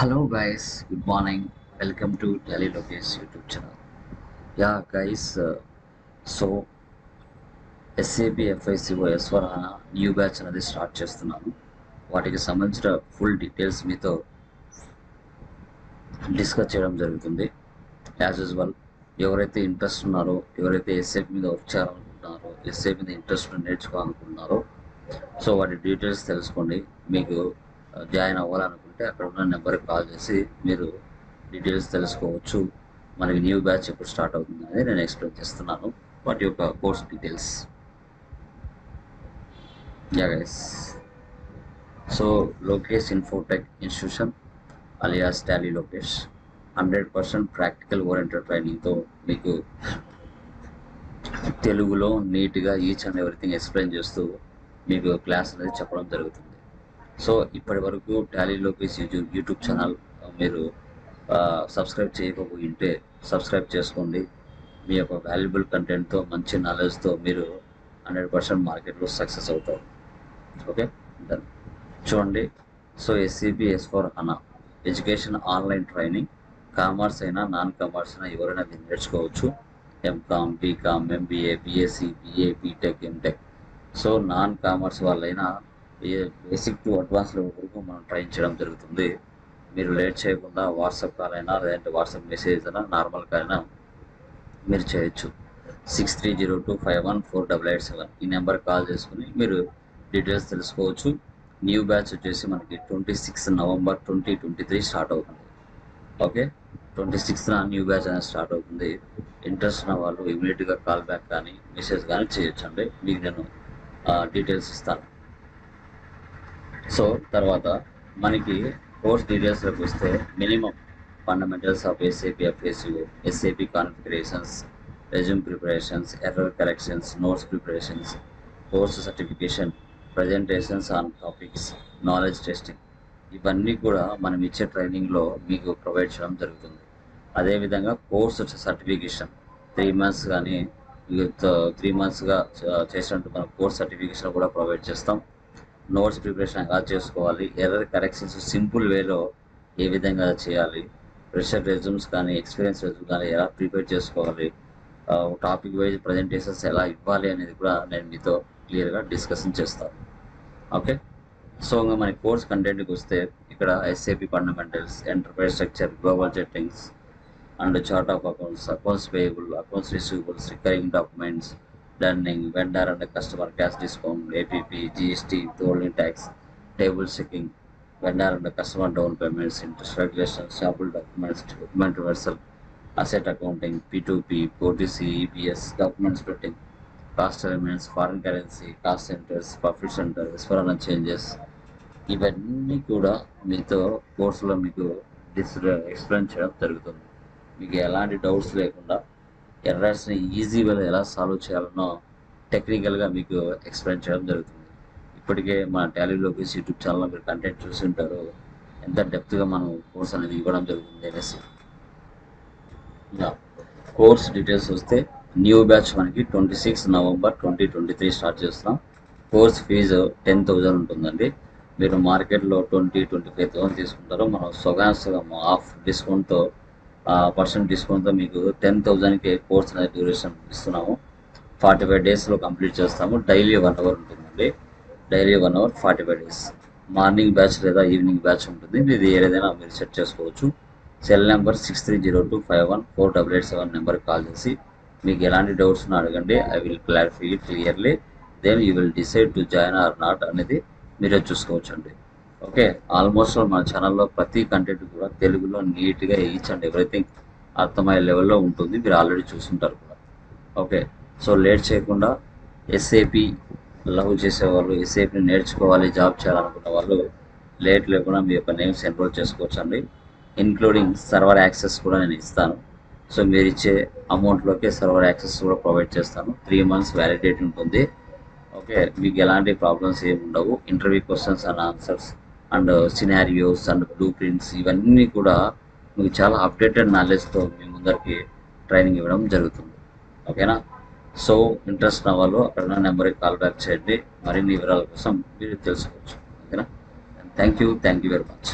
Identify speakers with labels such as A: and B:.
A: Hello guys, good morning. Welcome to Lokesh YouTube channel. Yeah guys, so SAP FICO S4 HANA new batch అనేది start చేస్తున్నాను. వాటికి సంబంధించిన full details మీతో discuss చేయడం జరుగుతుంది. As usual ఎవరైతే ఇంట్రెస్ట్ ఉన్నారో, ఎవరైతే SAP మీద వర్క్ చేయాలనుకుంటున్నారో, SAP మీద ఇంట్రెస్ట్ నేర్చుకోవాలనుకుంటున్నారో, సో వాటి డీటెయిల్స్ తెలుసుకోండి. మీకు జాయిన్ అవ్వాలనుకుంటే అక్కడ ఉన్న నెంబర్కి కాల్ చేసి మీరు డీటెయిల్స్ తెలుసుకోవచ్చు. మనకి న్యూ బ్యాచ్ ఎప్పుడు స్టార్ట్ అవుతుంది అనేది నేను ఎక్స్ప్లెయిన్ చేస్తున్నాను. వాటి యొక్క course details. Ya guys, so Lokesh Infotech institution alias Tally Lokesh 100% practical oriented ట్రైనింగ్తో మీకు తెలుగులో నీట్గా ఈచ్ అండ్ ఎవ్రీథింగ్ ఎక్స్ప్లెయిన్ చేస్తూ మీకు క్లాస్ అనేది చెప్పడం జరుగుతుంది. సో ఇప్పటి వరకు టాలీ లోకేష్ యూట్యూబ్ ఛానల్ మీరు సబ్స్క్రైబ్ చేయకపోయింటే సబ్స్క్రైబ్ చేసుకోండి. మీ యొక్క వాల్యుబుల్ కంటెంట్తో, మంచి నాలెడ్జ్తో మీరు 100% మార్కెట్లో సక్సెస్ అవుతారు. Okay, done. చూడండి, so SAP S4 HANA education online training. Commerce అయినా నాన్ కామర్స్ అయినా ఎవరైనా దీన్ని నేర్చుకోవచ్చు. M Com, B Com, MBA, BSc, BA, B Tech, M Tech. So non commerce వాళ్ళైనా బేసిక్ టు అడ్వాన్స్ లెవెల్ వరకు మనం ట్రైన్ చేయడం జరుగుతుంది. మీరు లేట్ చేయకుండా వాట్సాప్ కాల్ అయినా, లేదంటే వాట్సాప్ మెసేజ్ అయినా, నార్మల్ కాల్ అయినా మీరు చేయొచ్చు. 6302514887 ఈ నెంబర్ కాల్ చేసుకుని మీరు డీటెయిల్స్ తెలుసుకోవచ్చు. న్యూ బ్యాచ్ వచ్చేసి మనకి 26 నవంబర్ 2023 స్టార్ట్ అవుతుంది. ఓకే, 26న న్యూ బ్యాచ్ అనేది స్టార్ట్ అవుతుంది. ఇంట్రెస్ట్ ఉన్న వాళ్ళు ఇమీడియట్గా కాల్ బ్యాక్ కానీ మెసేజ్ కానీ చేయొచ్చు అండి. మీకు నేను డీటెయిల్స్ ఇస్తాను. సో తర్వాత మనకి కోర్స్ డీటెయిల్స్లోకి వస్తే minimum fundamentals of SAP FICO, SAP configurations, resume preparations, error corrections, notes preparations, course certification, presentations on topics, knowledge testing, ఇవన్నీ కూడా మనం ఇచ్చే ట్రైనింగ్లో మీకు ప్రొవైడ్ చేయడం జరుగుతుంది. అదేవిధంగా కోర్స్ సర్టిఫికేషన్ 3 months కానీ 3 monthsగా చేసినట్టు మనం కోర్స్ సర్టిఫికేషన్ కూడా ప్రొవైడ్ చేస్తాం. నోట్స్ ప్రిపరేషన్ ఎలా చేసుకోవాలి, ఎర్రర్ కరెక్షన్స్ సింపుల్ వేలో ఏ విధంగా చేయాలి, ప్రెషర్ రెజ్యూమ్స్ కానీ ఎక్స్పీరియన్స్ రెజ్యూమ్ కానీ ఎలా ప్రిపేర్ చేసుకోవాలి, టాపిక్ వైజ్ ప్రజెంటేషన్స్ ఎలా ఇవ్వాలి అనేది కూడా నేను మీతో క్లియర్గా డిస్కషన్ చేస్తాను. ఓకే, సో ఇంకా మన కోర్స్ కంటెంట్కి వస్తే ఇక్కడ SAP fundamentals, enterprise structure, global settings and chart of accounts, accounts payable, accounts receivables, recurring documents, learning, vendor and customer cash discount, APP, GST, withholding tax, table checking, vendor and customer down payments, interest regulations, sample documents, document reversal, asset accounting, P2P, OTC, EBS, document splitting, cost elements, foreign currency, cost centers, profit center, S4HANA changes, ఇవన్నీ కూడా మీతో కోర్సులో మీకు explain చేయడం జరుగుతుంది. మీకు ఎలాంటి doubts లేకుండా ఎర్రర్స్ని ఈజీ వేలో ఎలా సాల్వ్ చేయాలనో టెక్నికల్గా మీకు ఎక్స్ప్లెయిన్ చేయడం జరుగుతుంది. ఇప్పటికే మన టాలీ లోకేష్ యూట్యూబ్ ఛానల్లో మీరు కంటెంట్ చూసి ఉంటారు, ఎంత డెప్త్గా మనం కోర్స్ అనేది ఇవ్వడం జరుగుతుంది అనేసి. కోర్స్ డీటెయిల్స్ వస్తే న్యూ బ్యాచ్ మనకి 26 నవంబర్ 2023 స్టార్ట్ చేస్తున్నాం. కోర్స్ ఫీజు 10,000 ఉంటుందండి. మీరు మార్కెట్లో 20-25,000 తీసుకుంటారో, మనం సగం ఆఫ్ డిస్కౌంట్తో డిస్కౌంట్తో మీకు 10,000కి కోర్స్ అనేది డ్యూరేషన్ ఇస్తున్నాము. 45 డేస్లో కంప్లీట్ చేస్తాము. డైలీ 1 hour ఉంటుందండి. Daily 1 hour 45 days. Morning batch లేదా ఈవినింగ్ బ్యాచ్ ఉంటుంది. ఇది ఏదైనా మీరు సెట్ చేసుకోవచ్చు. సెల్ నెంబర్ 6302514887 నెంబర్కి కాల్ చేసి మీకు ఎలాంటి డౌట్స్ ఉన్నా అడగండి. I will clarify it clearly. Then you will decide to join or not అనేది మీరే చూసుకోవచ్చు అండి. ఓకే, ఆల్మోస్ట్ మన ఛానల్లో ప్రతి కంటెంట్ కూడా తెలుగులో నీట్గా ఈచ్ అండ్ ఎవ్రీథింగ్ అర్థమయ్యే లెవెల్లో ఉంటుంది. మీరు ఆల్రెడీ చూసుంటారు కూడా. ఓకే, సో లేట్ చేయకుండా SAP లవ్ చేసేవాళ్ళు, SAPని నేర్చుకోవాలి, జాబ్ చేయాలనుకున్న వాళ్ళు లేట్ లేకుండా మీ యొక్క నేమ్స్ ఎన్రోల్ చేసుకోవచ్చు అండి. ఇంక్లూడింగ్ సర్వర్ యాక్సెస్ కూడా నేను ఇస్తాను. సో మీరు ఇచ్చే అమౌంట్లోకి సర్వర్ యాక్సెస్ కూడా ప్రొవైడ్ చేస్తాను. 3 months వ్యాలిడిటీ ఉంటుంది. ఓకే, మీకు ఎలాంటి ప్రాబ్లమ్స్ ఏమి ఉండవు. Interview questions and answers and scenarios and blue prints ఇవన్నీ కూడా మీకు చాలా అప్డేటెడ్ నాలెడ్జ్తో మీ ముందరికి ట్రైనింగ్ ఇవ్వడం జరుగుతుంది. ఓకేనా, సో ఇంట్రెస్ట్ ఉన్న వాళ్ళు అక్కడ ఉన్న నెంబర్కి కాల్ బ్యాక్ చేయండి. మరిన్ని వివరాల కోసం మీరు తెలుసుకోవచ్చు. ఓకేనా, థ్యాంక్ యూ వెరీ మచ్.